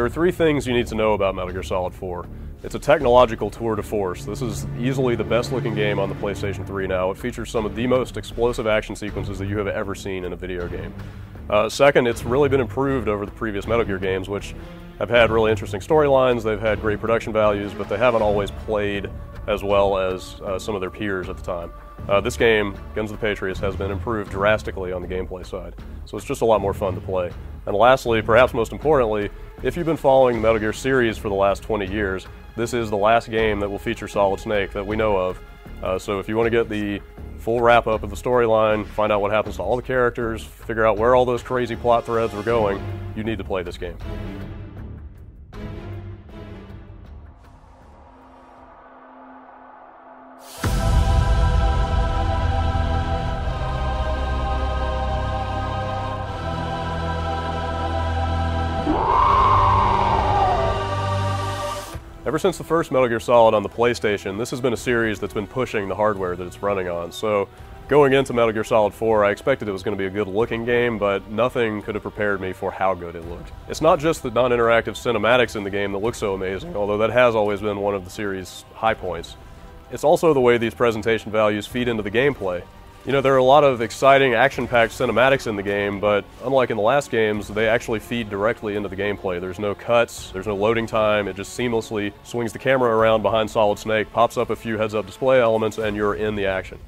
There are three things you need to know about Metal Gear Solid 4. It's a technological tour de force. This is easily the best looking game on the PlayStation 3 now. It features some of the most explosive action sequences that you have ever seen in a video game. Second, it's really been improved over the previous Metal Gear games, which have had really interesting storylines, they've had great production values, but they haven't always played as well as some of their peers at the time. This game, Guns of the Patriots, has been improved drastically on the gameplay side, so it's just a lot more fun to play. And lastly, perhaps most importantly, if you've been following the Metal Gear series for the last 20 years, this is the last game that will feature Solid Snake that we know of. So if you want to get the full wrap-up of the storyline, find out what happens to all the characters, figure out where all those crazy plot threads are going, you need to play this game. Ever since the first Metal Gear Solid on the PlayStation, this has been a series that's been pushing the hardware that it's running on. So going into Metal Gear Solid 4, I expected it was going to be a good looking game, but nothing could have prepared me for how good it looked. It's not just the non-interactive cinematics in the game that look so amazing, although that has always been one of the series' high points. It's also the way these presentation values feed into the gameplay. You know, there are a lot of exciting, action-packed cinematics in the game, but unlike in the last games, they actually feed directly into the gameplay. There's no cuts, there's no loading time, it just seamlessly swings the camera around behind Solid Snake, pops up a few heads-up display elements, and you're in the action.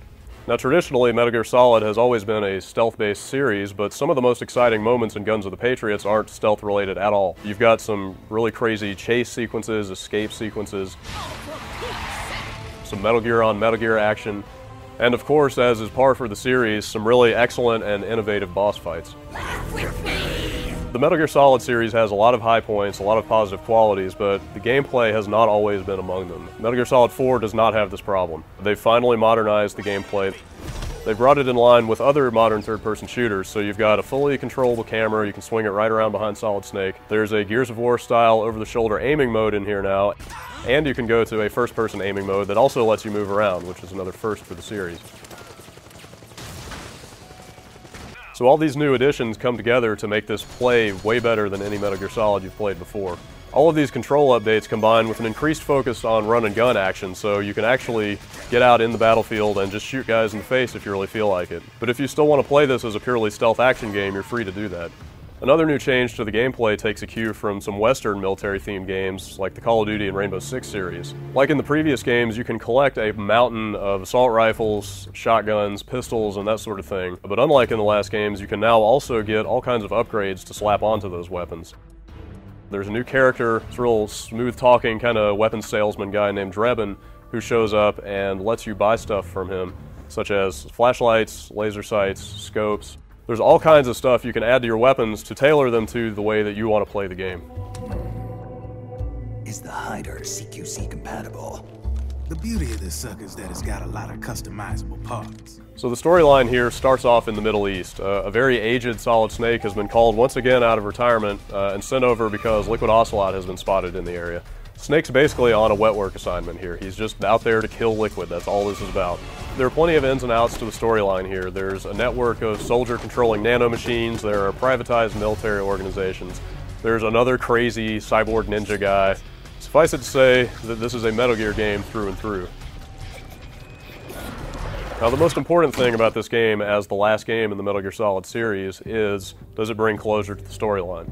Now traditionally, Metal Gear Solid has always been a stealth-based series, but some of the most exciting moments in Guns of the Patriots aren't stealth-related at all. You've got some really crazy chase sequences, escape sequences, some Metal Gear on Metal Gear action, and of course, as is par for the series, some really excellent and innovative boss fights. The Metal Gear Solid series has a lot of high points, a lot of positive qualities, but the gameplay has not always been among them. Metal Gear Solid 4 does not have this problem. They've finally modernized the gameplay. They've brought it in line with other modern third-person shooters, so you've got a fully controllable camera, you can swing it right around behind Solid Snake. There's a Gears of War style over-the-shoulder aiming mode in here now, and you can go to a first-person aiming mode that also lets you move around, which is another first for the series. So all these new additions come together to make this play way better than any Metal Gear Solid you've played before. All of these control updates combine with an increased focus on run and gun action, so you can actually get out in the battlefield and just shoot guys in the face if you really feel like it. But if you still want to play this as a purely stealth action game, you're free to do that. Another new change to the gameplay takes a cue from some Western military-themed games like the Call of Duty and Rainbow Six series. Like in the previous games, you can collect a mountain of assault rifles, shotguns, pistols, and that sort of thing. But unlike in the last games, you can now also get all kinds of upgrades to slap onto those weapons. There's a new character, it's a real smooth-talking kind of weapons salesman guy named Drebin, who shows up and lets you buy stuff from him, such as flashlights, laser sights, scopes. There's all kinds of stuff you can add to your weapons to tailor them to the way that you want to play the game. Is the hider CQC compatible? The beauty of this sucker is that it's got a lot of customizable parts. So the storyline here starts off in the Middle East. A very aged Solid Snake has been called once again out of retirement and sent over because Liquid Ocelot has been spotted in the area. Snake's basically on a wet work assignment here. He's just out there to kill Liquid. That's all this is about. There are plenty of ins and outs to the storyline here. There's a network of soldier-controlling nanomachines. There are privatized military organizations. There's another crazy cyborg ninja guy. Suffice it to say that this is a Metal Gear game through and through. Now, the most important thing about this game, as the last game in the Metal Gear Solid series, is does it bring closure to the storyline?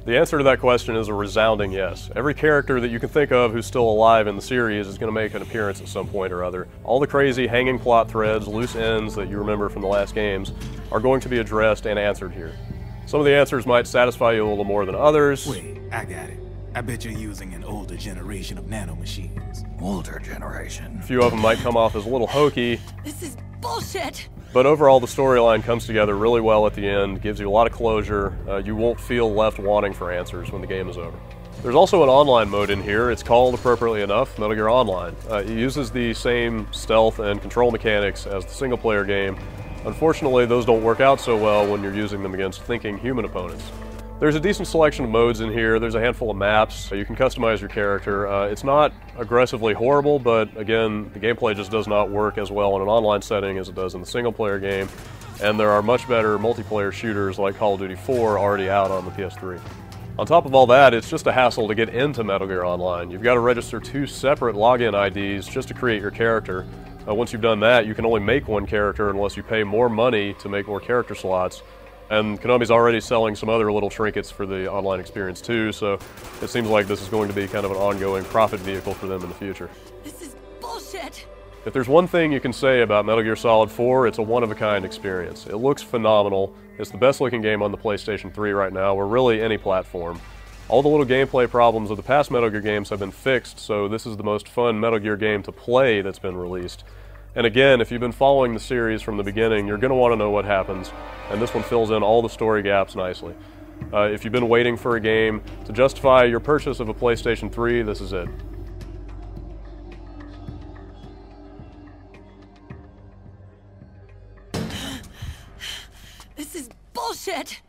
The answer to that question is a resounding yes. Every character that you can think of who's still alive in the series is going to make an appearance at some point or other. All the crazy hanging plot threads, loose ends that you remember from the last games are going to be addressed and answered here. Some of the answers might satisfy you a little more than others. Wait, I got it. I bet you're using an older generation of nanomachines. Older generation. A few of them might come off as a little hokey. This is bullshit! But overall, the storyline comes together really well at the end, gives you a lot of closure. You won't feel left wanting for answers when the game is over. There's also an online mode in here. It's called, appropriately enough, Metal Gear Online. It uses the same stealth and control mechanics as the single-player game. Unfortunately, those don't work out so well when you're using them against thinking human opponents. There's a decent selection of modes in here. There's a handful of maps. You can customize your character. It's not aggressively horrible, but again, the gameplay just does not work as well in an online setting as it does in the single-player game. And there are much better multiplayer shooters like Call of Duty 4 already out on the PS3. On top of all that, it's just a hassle to get into Metal Gear Online. You've got to register 2 separate login IDs just to create your character. Once you've done that, you can only make 1 character unless you pay more money to make more character slots. And Konami's already selling some other little trinkets for the online experience too, so it seems like this is going to be kind of an ongoing profit vehicle for them in the future. This is bullshit! If there's one thing you can say about Metal Gear Solid 4, it's a one-of-a-kind experience. It looks phenomenal. It's the best-looking game on the PlayStation 3 right now, or really any platform. All the little gameplay problems of the past Metal Gear games have been fixed, so this is the most fun Metal Gear game to play that's been released. And again, if you've been following the series from the beginning, you're going to want to know what happens, and this one fills in all the story gaps nicely. If you've been waiting for a game to justify your purchase of a PlayStation 3, this is it. This is bullshit!